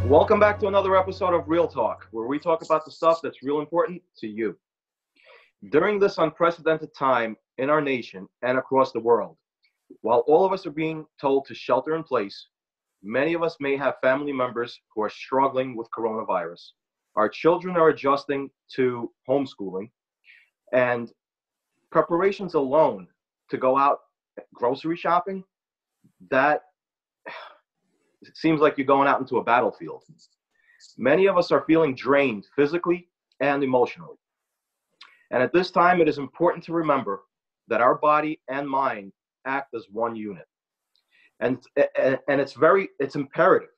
Welcome back to another episode of Real Talk, where we talk about the stuff that's real important to you. During this unprecedented time in our nation and across the world, while all of us are being told to shelter in place, many of us may have family members who are struggling with coronavirus. Our children are adjusting to homeschooling, and preparations alone to go out grocery shopping, that it seems like you're going out into a battlefield. Many of us are feeling drained physically and emotionally. And at this time, it is important to remember that our body and mind act as one unit. And it's imperative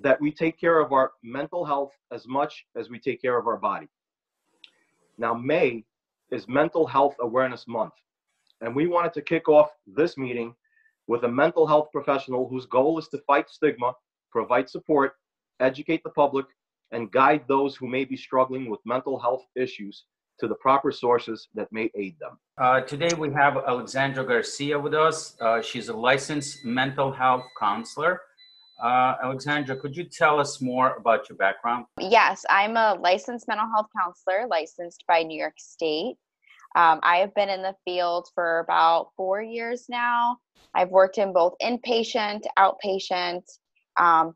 that we take care of our mental health as much as we take care of our body. Now, May is Mental Health Awareness Month, and we wanted to kick off this meeting with a mental health professional whose goal is to fight stigma, provide support, educate the public, and guide those who may be struggling with mental health issues to the proper sources that may aid them. Today we have Alexandra Garcia with us. She's a licensed mental health counselor. Alexandra, could you tell us more about your background? Yes, I'm a licensed mental health counselor, licensed by New York State. I have been in the field for about 4 years now. I've worked in both inpatient, outpatient,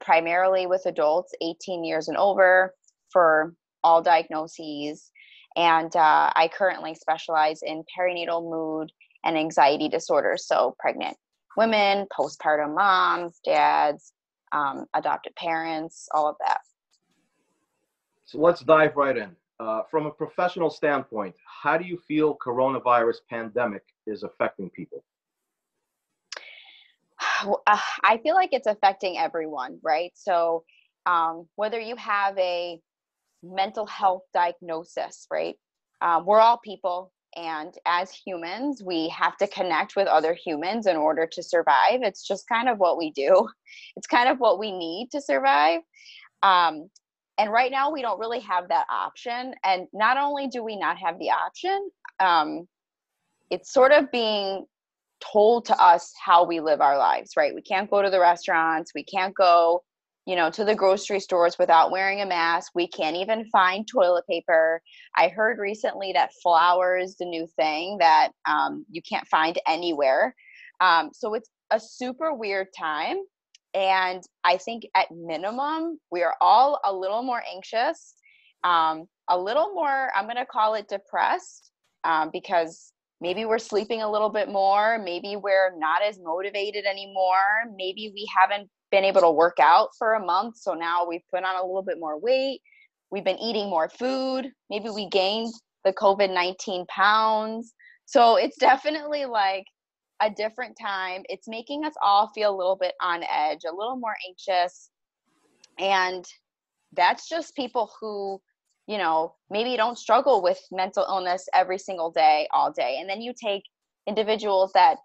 primarily with adults 18 years and over for all diagnoses. And I currently specialize in perinatal mood and anxiety disorders. So pregnant women, postpartum moms, dads, adopted parents, all of that. So let's dive right in. From a professional standpoint, how do you feel coronavirus pandemic is affecting people? I feel like it's affecting everyone, right? So whether you have a mental health diagnosis, right? We're all people. And as humans, we have to connect with other humans in order to survive. It's just kind of what we do. It's kind of what we need to survive. And right now, we don't really have that option. And not only do we not have the option, it's sort of being told to us how we live our lives, right? We can't go to the restaurants. We can't go, to the grocery stores without wearing a mask. We can't even find toilet paper. I heard recently that flour is the new thing that you can't find anywhere. So it's a super weird time. And I think at minimum, we are all a little more anxious, a little more, I'm going to call it depressed, because maybe we're sleeping a little bit more. Maybe we're not as motivated anymore. Maybe we haven't been able to work out for a month. So now we've put on a little bit more weight. We've been eating more food. Maybe we gained the COVID-19 pounds. So it's definitely like a different time. It's making us all feel a little bit on edge, a little more anxious. And that's just people who, maybe don't struggle with mental illness every single day, all day. And then you take individuals that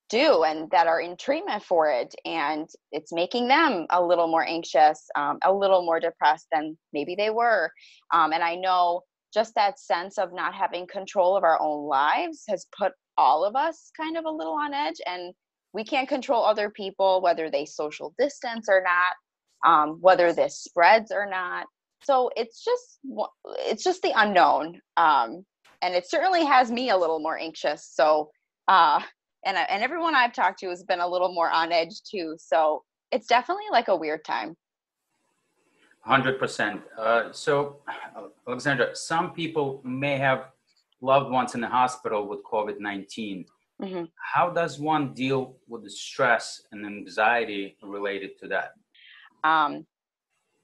do and that are in treatment for it, and it's making them a little more anxious, a little more depressed than maybe they were. And I know just that sense of not having control of our own lives has put all of us kind of a little on edge, and we can't control other people, whether they social distance or not, whether this spreads or not. So it's just the unknown. And it certainly has me a little more anxious. So, and everyone I've talked to has been a little more on edge too. So it's definitely like a weird time. 100%. So, Alexandra, some people may have loved ones in the hospital with COVID-19. Mm-hmm. How does one deal with the stress and anxiety related to that?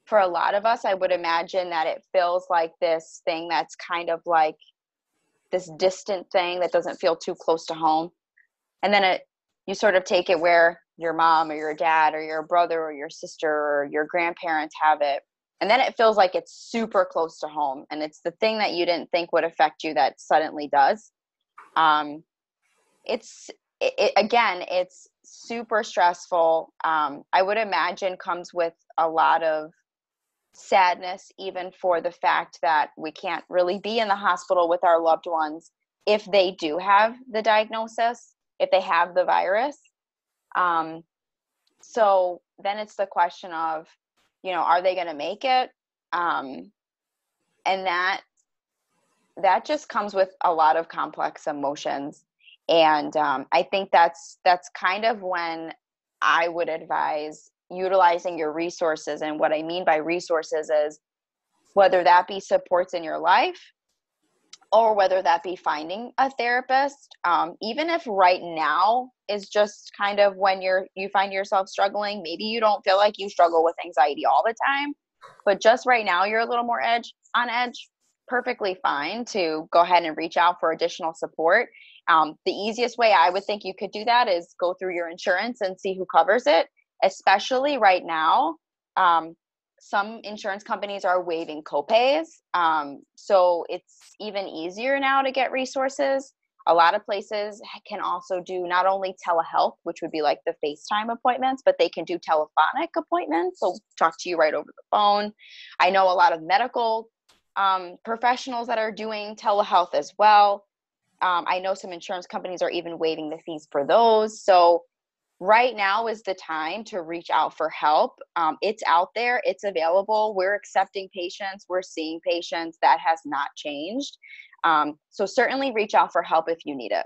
For a lot of us, I would imagine that it feels like this thing that's kind of like this distant thing that doesn't feel too close to home. And then you sort of take it where your mom or your dad or your brother or your sister or your grandparents have it. And then it feels like it's super close to home. And it's the thing that you didn't think would affect you that suddenly does. It's super stressful. I would imagine comes with a lot of sadness, even for the fact that we can't really be in the hospital with our loved ones if they do have the diagnosis, if they have the virus. So then it's the question of, are they going to make it? And that just comes with a lot of complex emotions. And I think that's kind of when I would advise utilizing your resources. And what I mean by resources is whether that be supports in your life, or whether that be finding a therapist, even if right now is just kind of when you find yourself struggling. Maybe you don't feel like you struggle with anxiety all the time, but just right now you're a little more on edge. Perfectly fine to go ahead and reach out for additional support. The easiest way I would think you could do that is go through your insurance and see who covers it, especially right now. Some insurance companies are waiving copays. So it's even easier now to get resources. A lot of places can also do not only telehealth, which would be like the FaceTime appointments, but they can do telephonic appointments. So talk to you right over the phone. I know a lot of medical professionals that are doing telehealth as well. I know some insurance companies are even waiving the fees for those. So right now is the time to reach out for help. It's out there. It's available. We're accepting patients. We're seeing patients. That has not changed. So certainly reach out for help if you need it.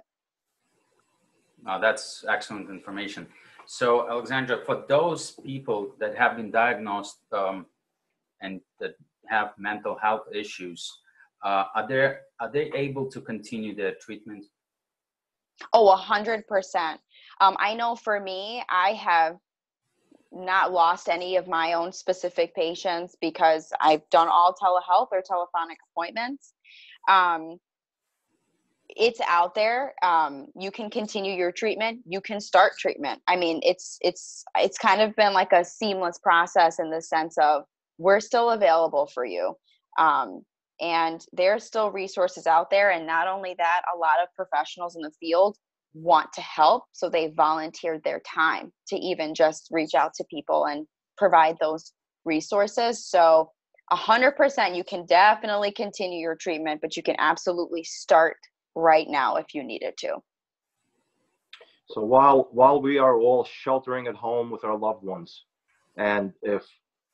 That's excellent information. So Alexandra, for those people that have been diagnosed and that have mental health issues, are they able to continue their treatment? Oh, 100%. I know for me, I have not lost any of my own specific patients because I've done all telehealth or telephonic appointments. It's out there. You can continue your treatment. You can start treatment. I mean, it's kind of been like a seamless process in the sense of we're still available for you. And there's still resources out there. And not only that, a lot of professionals in the field want to help. So they volunteered their time to even just reach out to people and provide those resources. So 100%, you can definitely continue your treatment, but you can absolutely start right now if you needed to. So while we are all sheltering at home with our loved ones, and if,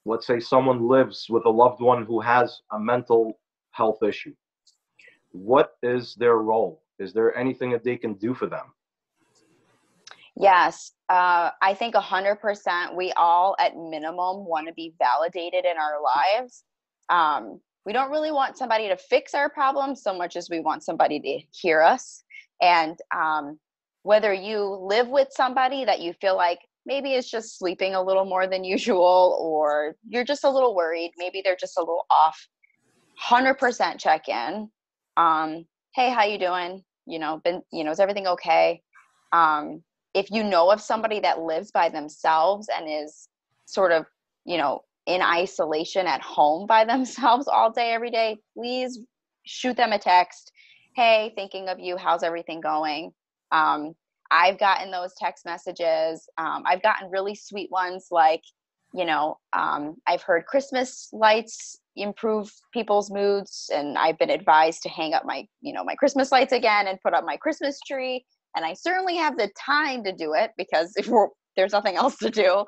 let's say, someone lives with a loved one who has a mental health issue, what is their role? Is there anything that they can do for them? Yes, I think 100%. We all, at minimum, want to be validated in our lives. We don't really want somebody to fix our problems so much as we want somebody to hear us. And whether you live with somebody that you feel like maybe is just sleeping a little more than usual, or you're just a little worried, maybe they're just a little off, 100% check in. Hey, how you doing? Is everything okay? If you know of somebody that lives by themselves and is sort of, in isolation at home by themselves all day, every day, please shoot them a text. Hey, thinking of you. How's everything going? I've gotten those text messages. I've gotten really sweet ones like, I've heard Christmas lights improve people's moods, and I've been advised to hang up my Christmas lights again and put up my Christmas tree. And I certainly have the time to do it because there's nothing else to do.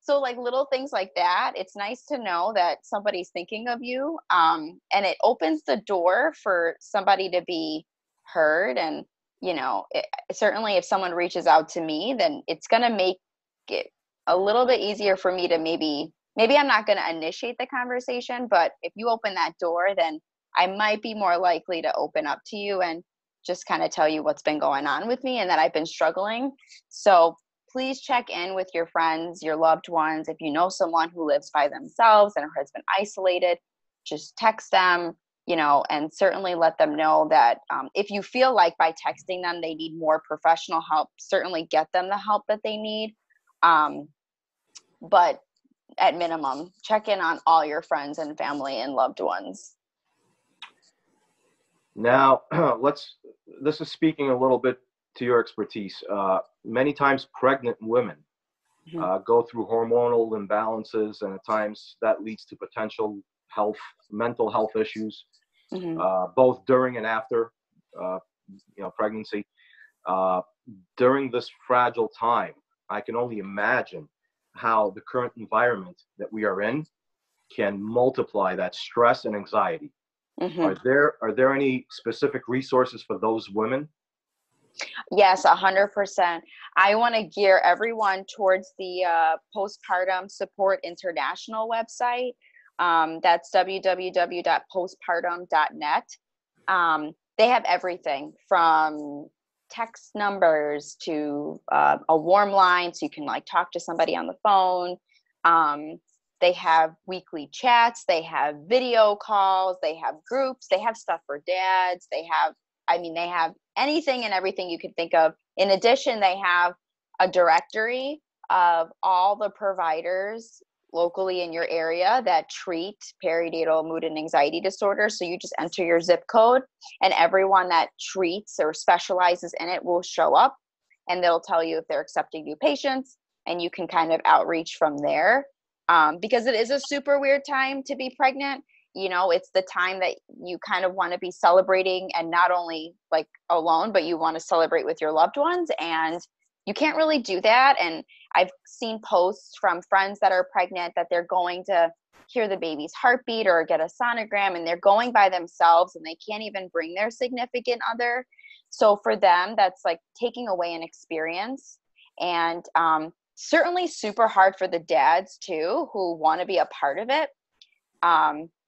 So like little things like that, it's nice to know that somebody's thinking of you. And it opens the door for somebody to be heard. And, certainly if someone reaches out to me, then it's going to make it a little bit easier for me to maybe I'm not going to initiate the conversation, but if you open that door, then I might be more likely to open up to you and just kind of tell you what's been going on with me and that I've been struggling. So please check in with your friends, your loved ones. If you know someone who lives by themselves and has been isolated, just text them, and certainly let them know that if you feel like by texting them they need more professional help, certainly get them the help that they need. But at minimum, check in on all your friends and family and loved ones. Now, this is speaking a little bit to your expertise. Many times pregnant women go through hormonal imbalances, and at times that leads to potential mental health issues, both during and after, pregnancy. During this fragile time, I can only imagine how the current environment that we are in can multiply that stress and anxiety. Mm-hmm. Are there any specific resources for those women? Yes, 100%. I want to gear everyone towards the Postpartum Support International website. That's www.postpartum.net. They have everything from text numbers to a warm line, so you can like talk to somebody on the phone. They have weekly chats. They have video calls. They have groups. They have stuff for dads. They have anything and everything you could think of. In addition, they have a directory of all the providers locally in your area that treat perinatal mood and anxiety disorders. So you just enter your zip code, and everyone that treats or specializes in it will show up, and they'll tell you if they're accepting new patients, and you can kind of outreach from there. Because it is a super weird time to be pregnant. You know, it's the time that you kind of want to be celebrating, and not only like alone, but you want to celebrate with your loved ones, and you can't really do that. And I've seen posts from friends that are pregnant that they're going to hear the baby's heartbeat or get a sonogram, and they're going by themselves and they can't even bring their significant other. So for them, that's like taking away an experience. And certainly super hard for the dads too, who want to be a part of it.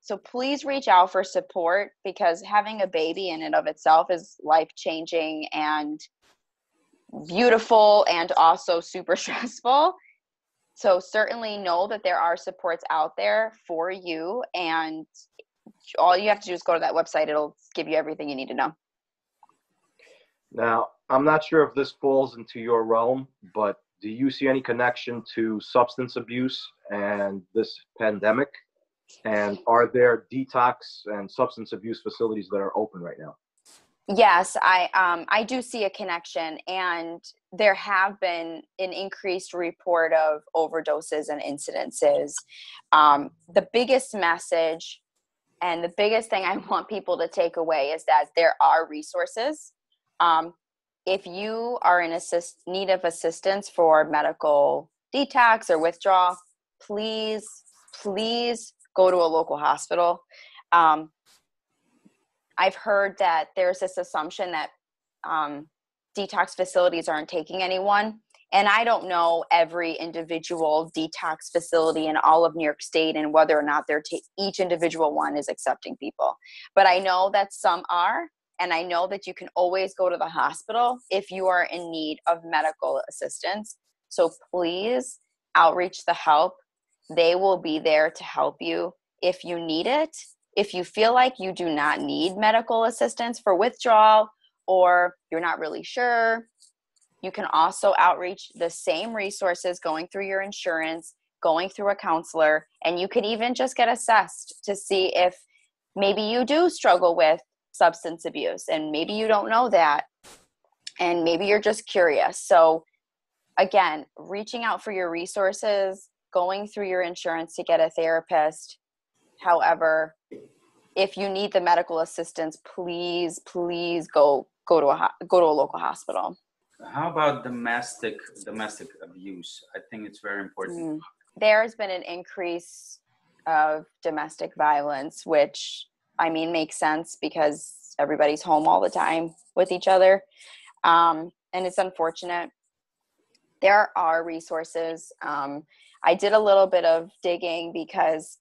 So please reach out for support, because having a baby in and of itself is life-changing and beautiful and also super stressful. So certainly know that there are supports out there for you, and all you have to do is go to that website. It'll give you everything you need to know. Now, I'm not sure if this falls into your realm, but do you see any connection to substance abuse and this pandemic? And are there detox and substance abuse facilities that are open right now? Yes, I do see a connection, and there have been an increased report of overdoses and incidences. The biggest message and the biggest thing I want people to take away is that there are resources. If you are in need of assistance for medical detox or withdrawal, please go to a local hospital. I've heard that there's this assumption that detox facilities aren't taking anyone. And I don't know every individual detox facility in all of New York State and whether or not each individual one is accepting people. But I know that some are, and I know that you can always go to the hospital if you are in need of medical assistance. So please outreach the help. They will be there to help you if you need it. If you feel like you do not need medical assistance for withdrawal, or you're not really sure, you can also outreach the same resources, going through your insurance, going through a counselor, and you could even just get assessed to see if maybe you do struggle with substance abuse, and maybe you don't know that, and maybe you're just curious. So again, reaching out for your resources, going through your insurance to get a therapist. However, if you need the medical assistance, please go to a local hospital. How about domestic abuse? I think it's very important. There's been an increase of domestic violence, which I mean makes sense because everybody's home all the time with each other, and it's unfortunate. There are resources. I did a little bit of digging because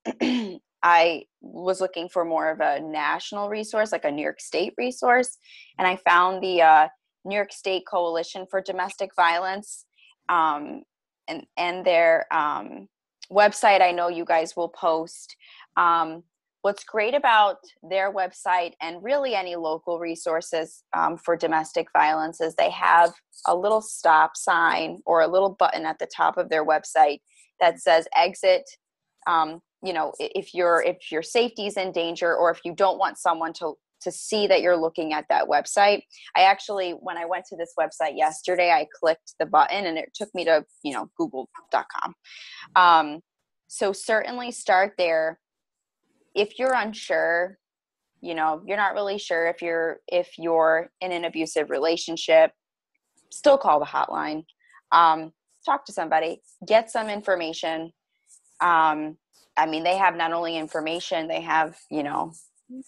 I was looking for more of a national resource, like a New York State resource. And I found the New York State Coalition for Domestic Violence, and their website. I know you guys will post. What's great about their website, and really any local resources for domestic violence, is they have a little stop sign or a little button at the top of their website that says exit. If your safety is in danger, or if you don't want someone to see that you're looking at that website. I actually, when I went to this website yesterday, I clicked the button and it took me to, google.com. So certainly start there. If you're unsure, you're not really sure if you're in an abusive relationship, still call the hotline. talk to somebody, get some information. I mean, they have not only information, they have, you know,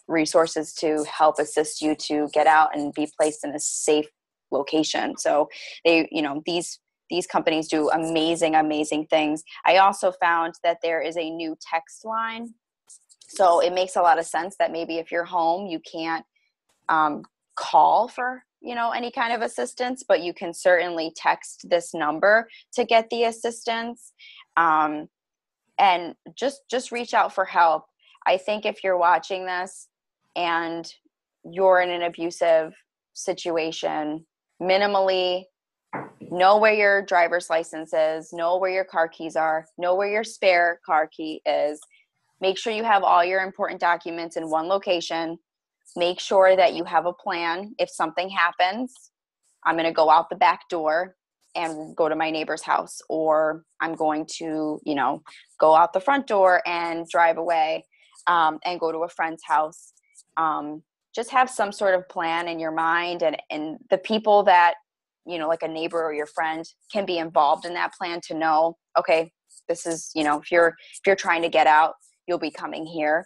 resources to help assist you to get out and be placed in a safe location. So they, you know, these companies do amazing, amazing things. I also found that there is a new text line. So it makes a lot of sense that maybe if you're home, you can't call for, you know, any kind of assistance, but you can certainly text this number to get the assistance. And just reach out for help. I think if you're watching this and you're in an abusive situation, minimally know where your driver's license is, know where your car keys are, know where your spare car key is. Make sure you have all your important documents in one location. Make sure that you have a plan. If something happens, I'm going to go out the back door and go to my neighbor's house, or I'm going to, you know, go out the front door and drive away and go to a friend's house. Just have some sort of plan in your mind, and the people that, you know, like a neighbor or your friend can be involved in that plan to know, okay, this is, you know, if you're trying to get out, you'll be coming here.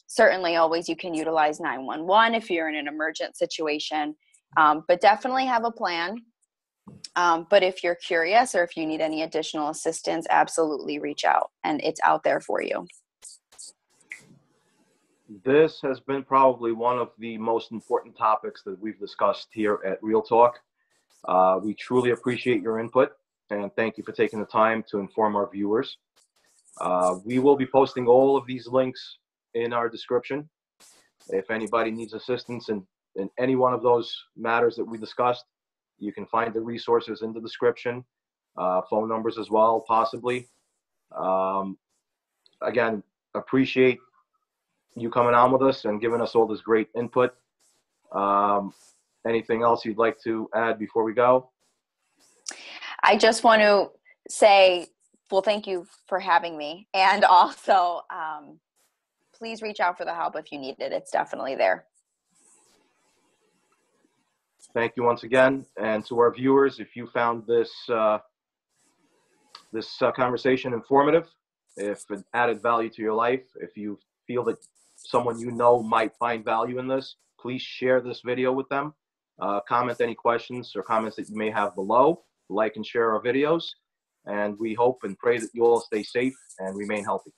Certainly always you can utilize 911 if you're in an emergent situation, but definitely have a plan. But if you're curious or if you need any additional assistance, absolutely reach out, and it's out there for you. This has been probably one of the most important topics that we've discussed here at Real Talk. We truly appreciate your input, and thank you for taking the time to inform our viewers. We will be posting all of these links in our description. If anybody needs assistance in any one of those matters that we discussed, you can find the resources in the description, phone numbers as well, possibly. Again, appreciate you coming on with us and giving us all this great input. Anything else you'd like to add before we go? I just want to say, well, thank you for having me. And also, please reach out for the help if you need it. It's definitely there. Thank you once again. And to our viewers, if you found this conversation informative, if it added value to your life, if you feel that someone you know might find value in this, please share this video with them. Comment any questions or comments that you may have below. Like and share our videos. And we hope and pray that you all stay safe and remain healthy.